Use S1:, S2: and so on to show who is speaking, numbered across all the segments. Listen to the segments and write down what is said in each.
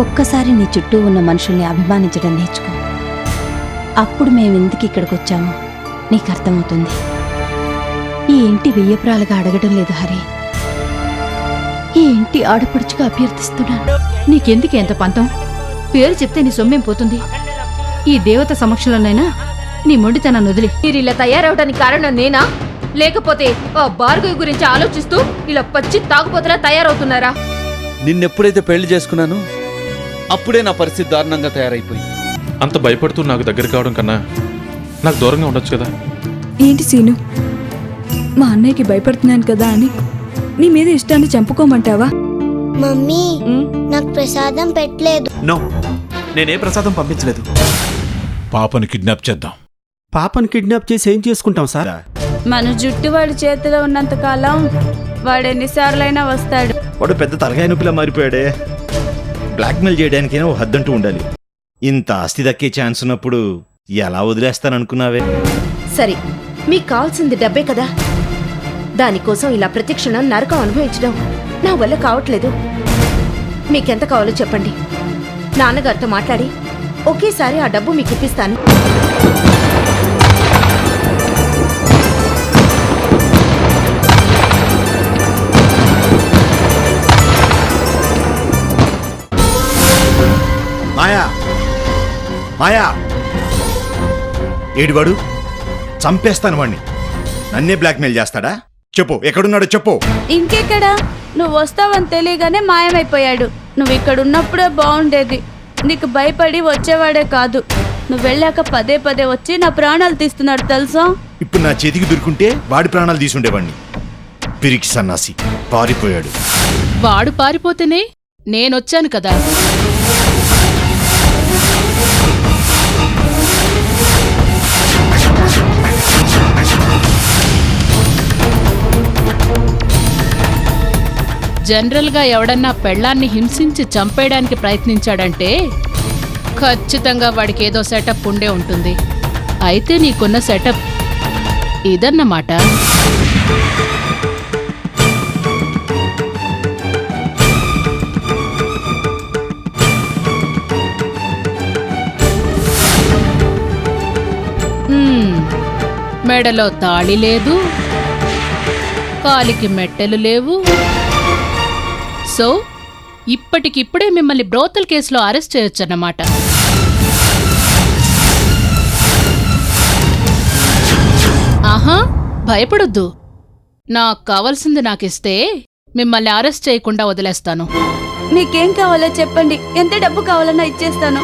S1: ఒక్కసారి నీ చుట్టూ ఉన్న మనుషుల్ని అభిమానించడం నేర్చుకో. అప్పుడు మేమెందుకు ఇక్కడికి వచ్చామో నీకు అర్థమవుతుంది. ఈ ఇంటి వెయ్యపురాలుగా అడగడం లేదు హరి, ఈ ఇంటి ఆడపడుచుగా అభ్యర్థిస్తున్నాను.
S2: నీకెందుకు ఎంత పంతం? పేరు చెప్తే నీ సొమ్మేం పోతుంది? ఈ దేవత సమక్షంలోనైనా నీ మొండితనాన్ని వదిలి. మీరు ఇలా తయారవడానికి కారణం నేనా, లేకపోతే ఆ భార్గవి గురించి ఆలోచిస్తూ ఇలా పచ్చి తాగుపోతలా తయారవుతున్నారా?
S3: నిన్నెప్పుడైతే పెళ్లి చేసుకున్నానో అప్పుడే నా పరిస్థితి దారుణంగా తయారైపోయింది.
S4: అంత భయపడుతూ నాకు దగ్గర కావడం కన్నా నాకు దూరంగా ఉండొచ్చు కదా.
S5: ఏంటి సీను, మా అన్నయ్యకి భయపడుతున్నాను కదా అని నీ మీద ఇష్టాన్ని చంపుకోమంటావా?
S6: మమ్మీ నాకు ప్రసాదం పెట్టలేదు.
S7: నో, నేనే ప్రసాదం పంపించలేదు.
S8: పాపని కిడ్నాప్ చేద్దాం.
S7: పాపను కిడ్నాప్ చేసి ఏం చేసుకుంటాం సార్?
S5: మన జుట్టు వాడి చేతిలో ఉన్నంత కాలం వాడు ఎన్నిసార్లైనా వస్తాడు.
S9: వాడు పెద్ద తలకాయ నొప్పిలా మారిపోయాడే. బ్లాక్మెయిల్ చేయడానికైనా ఓ హద్దంటూ ఉండాలి. ఇంత ఆస్తి దక్కే ఛాన్స్ ఉన్నప్పుడు ఎలా వదిలేస్తాననుకున్నావే?
S2: సరే, మీకు కావాల్సింది డబ్బే కదా. దానికోసం ఇలా ప్రతిక్షణం నరకం అనుభవించడం నా వల్ల కావట్లేదు. మీకెంత కావాలో చెప్పండి, నాన్నగారితో మాట్లాడి ఒకేసారి ఆ డబ్బు మీకు ఇప్పిస్తాను.
S9: మాయా, మాయా, ఏడివాడు? చంపేస్తాను వాణ్ణి. నన్నే బ్లాక్మెయిల్ చేస్తాడా? చెప్పు, ఎక్కడున్నాడో చెప్పు.
S5: ఇంకెక్కడా? నువ్వు వస్తావని తెలియగానే మాయమైపోయాడు. నువ్వు ఇక్కడున్నప్పుడే బాగుండేది. నీకు భయపడి వచ్చేవాడే కాదు, నువ్వు వెళ్ళాక పదే పదే వచ్చి నా ప్రాణాలు తీస్తున్నాడు తెలుసా?
S9: ఇప్పుడు నా చేతికి దొరుకుంటే వాడి ప్రాణాలు తీసుండేవాణ్ణి. పిరికి సన్నాసి పారిపోయాడు.
S10: వాడు పారిపోతేనే నేనొచ్చాను కదా. జనరల్గా ఎవడన్నా పెళ్ళాన్ని హింసించి చంపేయడానికి ప్రయత్నించాడంటే ఖచ్చితంగా వాడికి ఏదో సెటప్ ఉండే ఉంటుంది. అయితే నీకున్న సెటప్ ఇదన్నమాట. మెడలో తాళి లేదు, కాలికి మెట్టెలు లేవు. సో ఇప్పటికిప్పుడే మిమ్మల్ని బ్రోతల్ కేసులో అరెస్ట్ చేయొచ్చన్నమాట. ఆహా, భయపడొద్దు. నాకు కావాల్సింది నాకిస్తే మిమ్మల్ని అరెస్ట్ చేయకుండా వదిలేస్తాను.
S5: మీకేం కావాలో చెప్పండి, ఎంత డబ్బు కావాలన్నా ఇచ్చేస్తాను.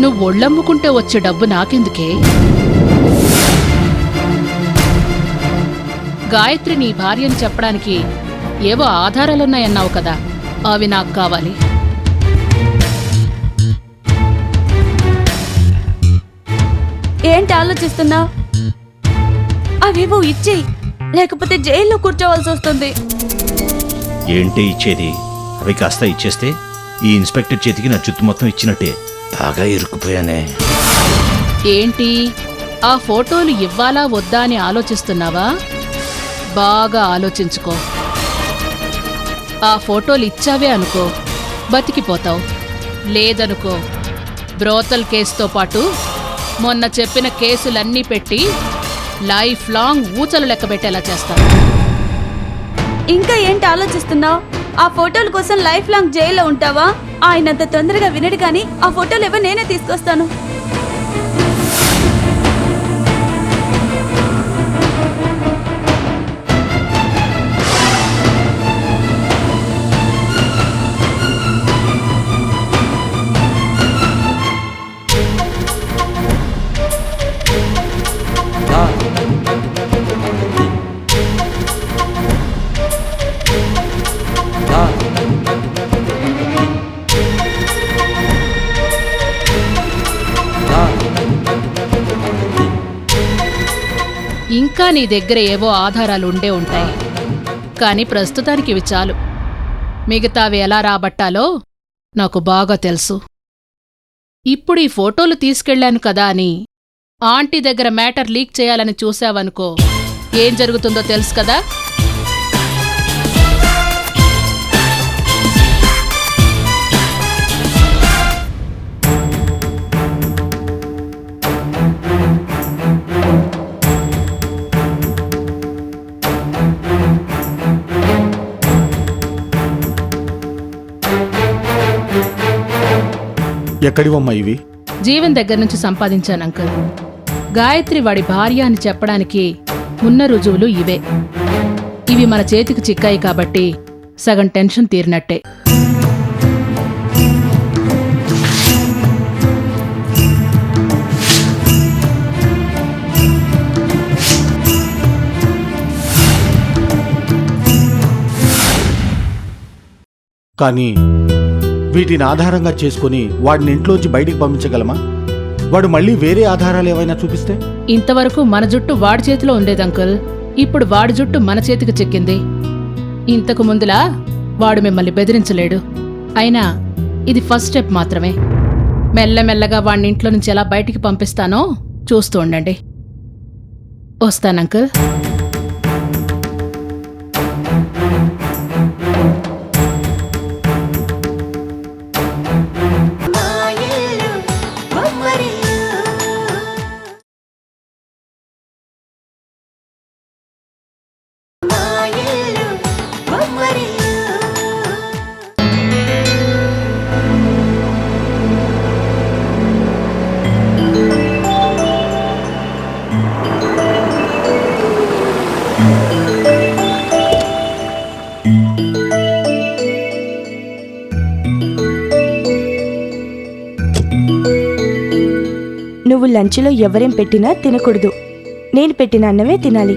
S10: నువ్వు ఒళ్ళమ్ముకుంటే వచ్చే డబ్బు నాకెందుకే? గాయత్రి నీ భార్యని చెప్పడానికి ఏవో ఆధారాలున్నాయన్నావు కదా, అవి నాకు కావాలి.
S5: ఏంటి ఆలోచిస్తున్నావు? అవేవో ఇచ్చేయి, లేకపోతే జైల్లో కూర్చోవలసి వస్తుంది.
S9: ఏంటి ఇచ్చేది? అవి కాస్త ఇచ్చేస్తే ఈ ఇన్స్పెక్టర్ చేతికి నా చుట్టూ మొత్తం ఇచ్చినట్టే. బాగా ఇరుక్కుపోయానే.
S10: ఏంటి, ఆ ఫోటోలు ఇవ్వాలా వద్దా అని ఆలోచిస్తున్నావా? బాగా ఆలోచించుకో. ఆ ఫోటోలు ఇచ్చావే అనుకో, బతికిపోతావు. లేదనుకో, బ్రోతల్ కేసుతో పాటు మొన్న చెప్పిన కేసులన్నీ పెట్టి లైఫ్ లాంగ్ ఊచలు లెక్కబెట్టేలా చేస్తాను.
S5: ఇంకా ఏంటి ఆలోచిస్తున్నావు? ఆ ఫోటోల కోసం లైఫ్ లాంగ్ జైల్లో ఉంటావా? ఆయనంత తొందరగా వినడు కానీ ఆ ఫోటోలు ఏవో నేనే తీసుకొస్తాను.
S10: ఇంకా నీ దగ్గర ఏవో ఆధారాలు ఉండే ఉంటాయి, కానీ ప్రస్తుతానికి ఇవి చాలు. మిగతావి ఎలా రాబట్టాలో నాకు బాగా తెలుసు. ఇప్పుడు ఈ ఫోటోలు తీసుకెళ్లాను కదా అని ఆంటీ దగ్గర మ్యాటర్ లీక్ చేయాలని చూశావనుకో, ఏం జరుగుతుందో తెలుసు కదా.
S7: ఎక్కడివమ్మా ఇవి?
S10: జీవన్ దగ్గర నుంచి సంపాదించాను అంకుల్. గాయత్రి వాడి భార్య అని చెప్పడానికి ఉన్న రుజువులు ఇవే. ఇవి మన చేతికి చిక్కాయి కాబట్టి సగం టెన్షన్ తీరినట్టే.
S7: కానీ వీటిని ఆధారంగా చేసుకుని వాడిని ఇంట్లోంచి బయటికి పంపించగలమా? వాడు మళ్ళీ వేరే ఆధారాలు ఏవైనా చూపిస్తే?
S10: ఇంతవరకు మన జుట్టు వాడి చేతిలో ఉండేది అంకుల్. ఇప్పుడు వాడి జుట్టు మన చేతికి చిక్కింది. ఇంతకు ముందులా వాడు మిమ్మల్ని బెదిరించలేడు. అయినా ఇది ఫస్ట్ స్టెప్ మాత్రమే. మెల్లమెల్లగా వాడిని ఇంట్లో నుంచి ఎలా బయటికి పంపిస్తానో చూస్తూ ఉండండి. వస్తాను అంకుల్.
S11: నువ్వు లంచ్లో ఎవరేం పెట్టినా తినకూడదు. నేను పెట్టిన అన్నమే తినాలి.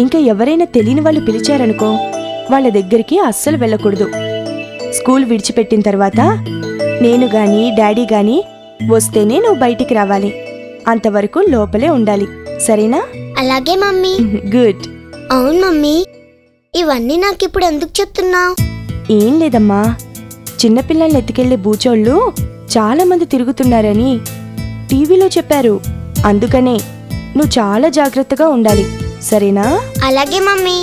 S11: ఇంకా ఎవరైనా తెలియని వాళ్ళు పిలిచారనుకో, వాళ్ళ దగ్గరికి అస్సలు వెళ్ళకూడదు. స్కూల్ విడిచిపెట్టిన తర్వాత నేను గాని డాడీ గాని వస్తేనే నువ్వు బయటికి రావాలి. అంతవరకు లోపలే ఉండాలి. సరేనా?
S6: అలాగే మమ్మీ.
S11: గుడ్.
S6: అవును మమ్మీ, ఇవన్నీ నాకిప్పుడు ఎందుకు చెప్తున్నావు?
S11: ఏం లేదమ్మా, చిన్నపిల్లల్ని ఎత్తుకెళ్లే బూచోళ్ళు చాలా మంది తిరుగుతున్నారని టీవీలో చెప్పారు. అందుకనే నువ్వు చాలా జాగ్రత్తగా ఉండాలి. సరేనా?
S6: అలాగే మమ్మీ.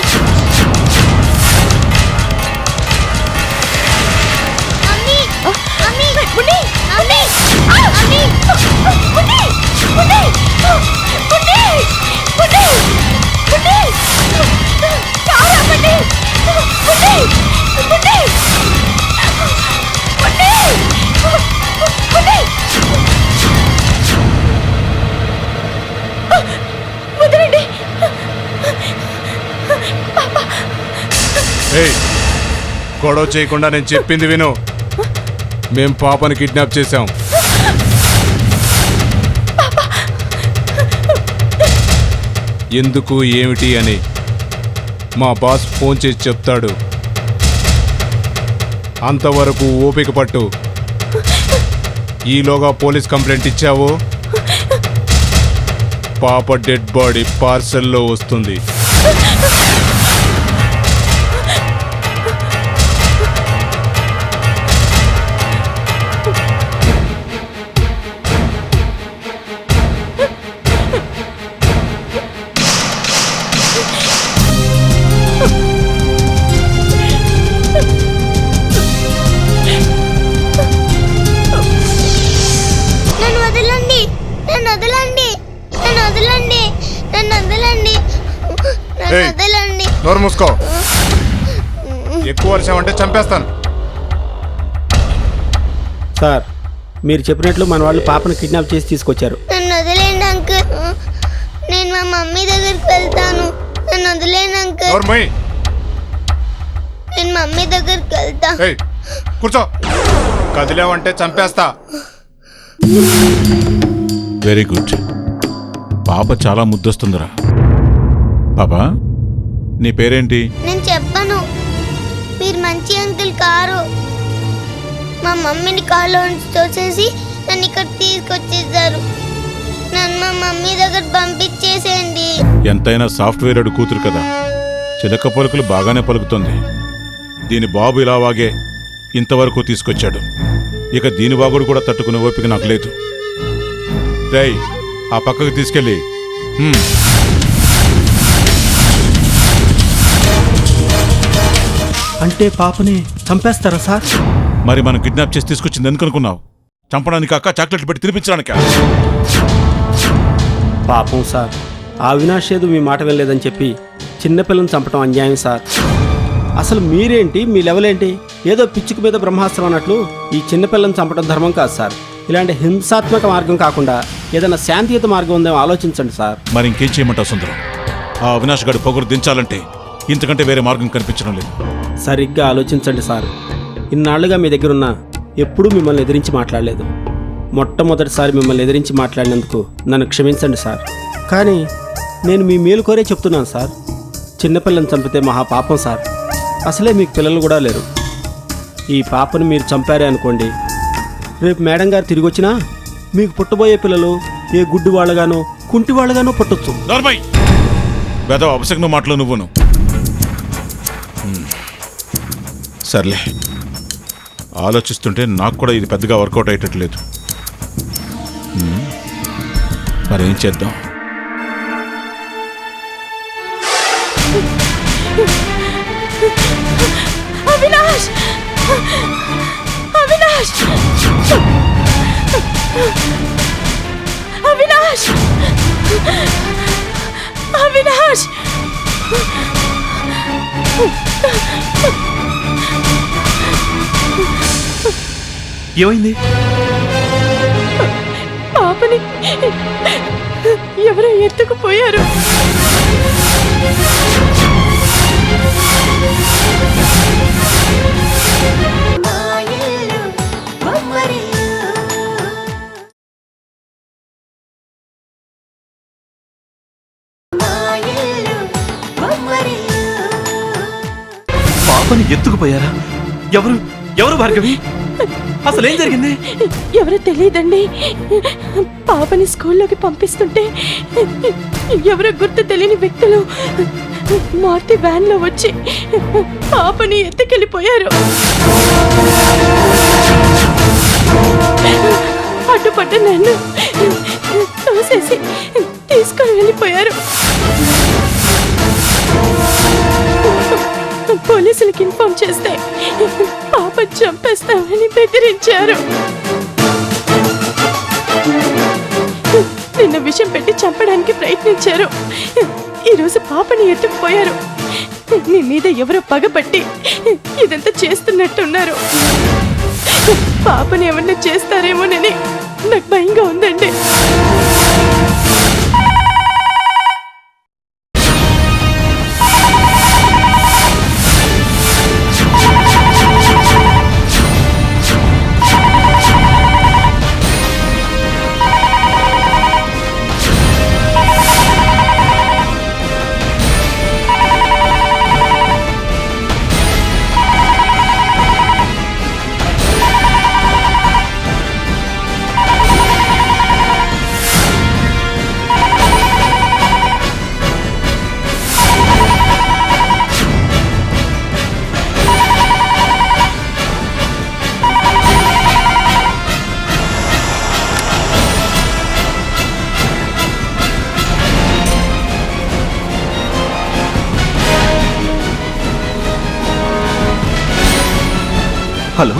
S8: గొడవ చేయకుండా నేను చెప్పింది విను. మేం పాపని కిడ్నాప్ చేశాం. ఎందుకు ఏమిటి అని మా బాస్ ఫోన్ చేసి చెప్తాడు. అంతవరకు ఓపిక పట్టు. ఈలోగా పోలీస్ కంప్లైంట్ ఇచ్చావో పాప డెడ్ బాడీ పార్సల్లో వస్తుంది. నోరు మూసుకో. ఎక్కువ వర్షం అంటే చంపేస్తాను.
S7: సార్, మీరు చెప్పినట్లు మన వాళ్ళు పాపను కిడ్నాప్ చేసి తీసుకొచ్చారు.
S6: నన్ను వదిలేండి అంకుల్. నేను మా మమ్మీ దగ్గరికి వెళ్తాను. నన్ను వదిలేండి అంకుల్. నేను మమ్మీ దగ్గరికి వెళ్తా.
S8: కూర్చో. కదిలేవంటే చంపేస్తా.
S3: Very good. పాప చాలా ముద్దొస్తుందిరా. పాపా, నీ పేరేంటి?
S6: నేను చెప్పను. మీరు మంచి అంకుల్ కారు. మా మమ్మీని కారులో నుంచి తోసేసి నన్ను ఇక్కడ తీసుకొచ్చేసారు. నన్ను మా మమ్మీ దగ్గర పంపించేసేయండి.
S3: ఎంతైనా సాఫ్ట్వేర్ అడు కూతురు కదా, చిలక పలుకులు బాగానే పలుకుతుంది. దీని బాబు ఇలా వాగే ఇంతవరకు తీసుకొచ్చాడు. ఇక దీని వాగుడు కూడా తట్టుకునే ఓపిక నాకు లేదు. రేయ్, ఆ పక్కకు తీసుకెళ్ళి
S7: అంటే పాపని చంపేస్తారా సార్?
S3: మరి మనం కిడ్నాప్ చేసి తీసుకొచ్చింది ఎందుకు అనుకున్నావు? చంపడానికి అక్క చాక్లెట్లు పెట్టి తినిపించడానికి.
S7: పాపం సార్, ఆ అవినాష్ ఏదో మీ మాట వెళ్ళలేదని చెప్పి చిన్నపిల్లని చంపడం అన్యాయం సార్.
S12: అసలు మీరేంటి, మీ లెవెల్ ఏంటి? ఏదో పిచ్చుకు మీద బ్రహ్మాస్త్రం అన్నట్లు ఈ చిన్నపిల్లని చంపడం ధర్మం కాదు సార్. ఇలాంటి హింసాత్మక మార్గం కాకుండా ఏదైనా శాంతియుత మార్గం ఉందేమో ఆలోచించండి సార్.
S3: మరి ఇంకేం చేయమంటావు సుందరం? ఆ అవినాష్ గడు పొగరు దించాలంటే ఇంతకంటే వేరే మార్గం కనిపించడం లేదు.
S12: సరిగ్గా ఆలోచించండి సార్. ఇన్నాళ్లుగా మీ దగ్గర ఉన్న ఎప్పుడూ మిమ్మల్ని ఎదిరించి మాట్లాడలేదు. మొట్టమొదటిసారి మిమ్మల్ని ఎదిరించి మాట్లాడినందుకు నన్ను క్షమించండి సార్. కానీ నేను మీ మేలు కోరే చెప్తున్నాను సార్. చిన్నపిల్లని చంపితే మహా పాపం సార్. అసలే మీకు పిల్లలు కూడా లేరు. ఈ పాపను మీరు చంపారే అనుకోండి, రేపు మేడం గారు తిరిగి వచ్చినా మీకు పుట్టబోయే పిల్లలు ఏ గుడ్డి వాళ్ళగానో కుంటి వాళ్ళగానో పుట్టొచ్చు.
S3: వేద అపశకున మాటలు నువ్వును. సర్లే, ఆలోచిస్తుంటే నాకు కూడా ఇది పెద్దగా వర్కౌట్ అయ్యేటట్లేదు. మరేం చేద్దాం?
S11: అవినాష్! అవినాష్! అవినాష్! అవినాష్!
S4: ఏమైంది?
S11: పాపని ఎవరో ఎత్తుకుపోయారు.
S4: పాపని ఎత్తుకుపోయారా? ఎవరు ఎవరు భార్గవి? అసలేం జరిగింది?
S11: ఎవరో తెలియదండి. పాపని స్కూల్లోకి పంపిస్తుంటే ఎవరో గుర్తు తెలియని వ్యక్తులు మార్తి వ్యాన్లో వచ్చి పాపని ఎత్తుకెళ్ళిపోయారు. అడ్డుపడ్డ నన్ను తోసేసి తీసుకొని వెళ్ళిపోయారు. పోలీసులకు ఇన్ఫార్మ్ చేస్తే పాప చంపేస్తామని బెదిరించారు. నిన్న విషం పెట్టి చంపడానికి ప్రయత్నించారు. ఈరోజు పాపని ఎత్తుకుపోయారు. నీ మీద ఎవరో పగపట్టి ఇదంతా చేస్తున్నట్టున్నారు. పాపని ఏమన్నా చేస్తారేమోనని నాకు భయంగా ఉందండి.
S4: హలో,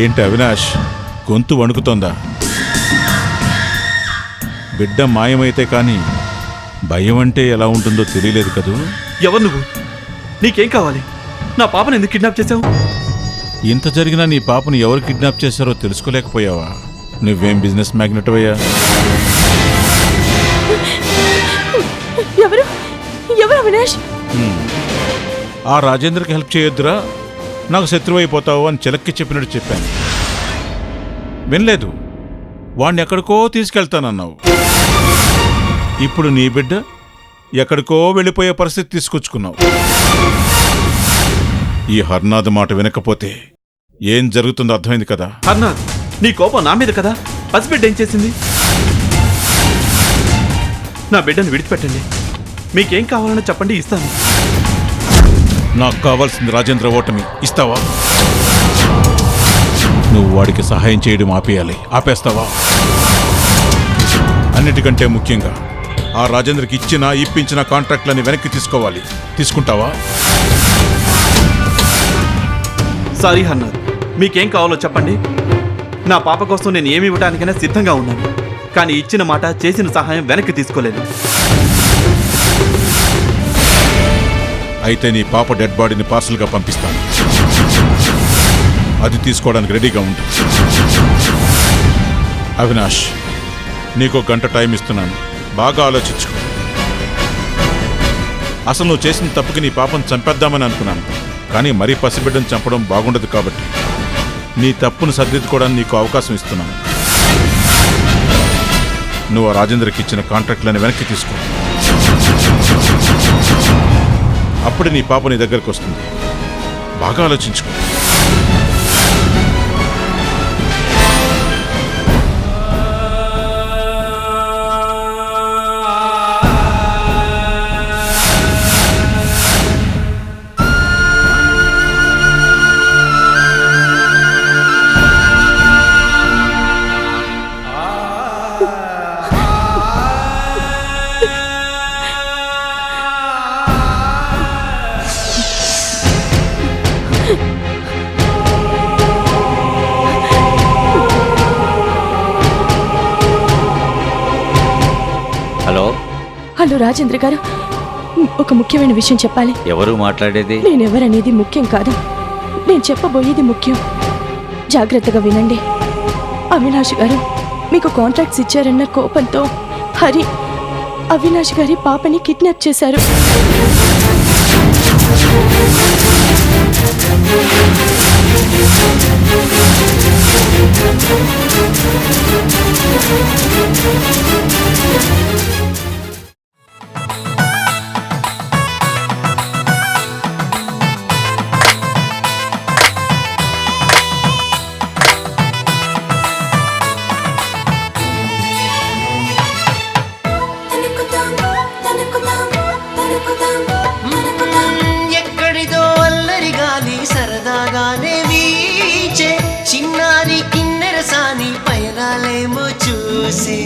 S3: ఏంటి అవినాష్, గొంతు వణుకుతోందా? బిడ్డ మాయమైతే కానీ భయం అంటే ఎలా ఉంటుందో తెలియలేదు కదూ.
S4: ఎవరు నువ్వు? నీకేం కావాలి? నా పాపను ఎందుకు కిడ్నాప్ చేశావు?
S3: ఇంత జరిగినా నీ పాపను ఎవరు కిడ్నాప్ చేశారో తెలుసుకోలేకపోయావా? నువ్వేం బిజినెస్ మ్యాగ్నెట్ అయ్యా?
S11: ఎవరు ఎవరు అవినాష్?
S3: ఆ రాజేంద్రకి హెల్ప్ చేయొద్దురా, నాకు శత్రువు అయిపోతావు అని చిలక్కి చెప్పినట్టు చెప్పాను. వినలేదు. వాణ్ణి ఎక్కడికో తీసుకెళ్తానన్నావు. ఇప్పుడు నీ బిడ్డ ఎక్కడికో వెళ్ళిపోయే పరిస్థితి తీసుకొచ్చుకున్నావు. ఈ హర్నాథ్ మాట వినకపోతే ఏం జరుగుతుందో అర్థమైంది కదా.
S4: హర్నాథ్, నీ కోపం నా మీద కదా? పసిబిడ్డ ఏం చేసింది? నా బిడ్డను విడిచిపెట్టండి. మీకేం కావాలన్నా చెప్పండి, ఇస్తాను.
S3: నాకు కావాల్సింది రాజేంద్ర ఓటమి. ఇస్తావా? నువ్వు వాడికి సహాయం చేయడం ఆపేయాలి. ఆపేస్తావా? అన్నిటికంటే ముఖ్యంగా ఆ రాజేంద్రకి ఇప్పించిన కాంట్రాక్ట్లని వెనక్కి తీసుకోవాలి. తీసుకుంటావా?
S4: సారీ హర్నాథ్, మీకేం కావాలో చెప్పండి. నా పాప కోసం నేను ఏమి ఇవ్వడానికైనా సిద్ధంగా ఉన్నాను. కానీ ఇచ్చిన మాట, చేసిన సహాయం వెనక్కి తీసుకోలేను.
S3: అయితే నీ పాప డెడ్ బాడీని పార్సల్గా పంపిస్తాను. అది తీసుకోవడానికి రెడీగా ఉండు. అవినాష్, నీకు 1 గంట టైం ఇస్తున్నాను. బాగా ఆలోచించుకో. అసలు నువ్వు చేసిన తప్పుకి నీ పాపను చంపేద్దామని అనుకున్నాను, కానీ మరీ పసిబిడ్డను చంపడం బాగుండదు. కాబట్టి నీ తప్పును సరిదిద్దుకోవడానికి నీకు అవకాశం ఇస్తున్నాను. నువ్వు ఆ రాజేంద్రకి ఇచ్చిన కాంట్రాక్ట్లను వెనక్కి తీసుకో. అప్పుడే నీ పాప నీ దగ్గరకు వస్తుంది. బాగా ఆలోచించుకో.
S13: హలో
S11: హలో రాజేంద్ర గారు, ఒక ముఖ్యమైన విషయం చెప్పాలి.
S13: ఎవరు మాట్లాడేది?
S11: నేనెవరనేది ముఖ్యం కాదు, నేను చెప్పబోయేది ముఖ్యం. జాగ్రత్తగా వినండి. అవినాష్ గారు మీకు కాంట్రాక్ట్స్ ఇచ్చారన్న కోపంతో హరి అవినాష్ గారి పాపని కిడ్నాప్ చేశారు.
S14: ఎక్కడిదో అల్లరి గాలి సరదాగానే వీచే చిన్నారి కిన్నెరసాని పయనాలేమో చూసి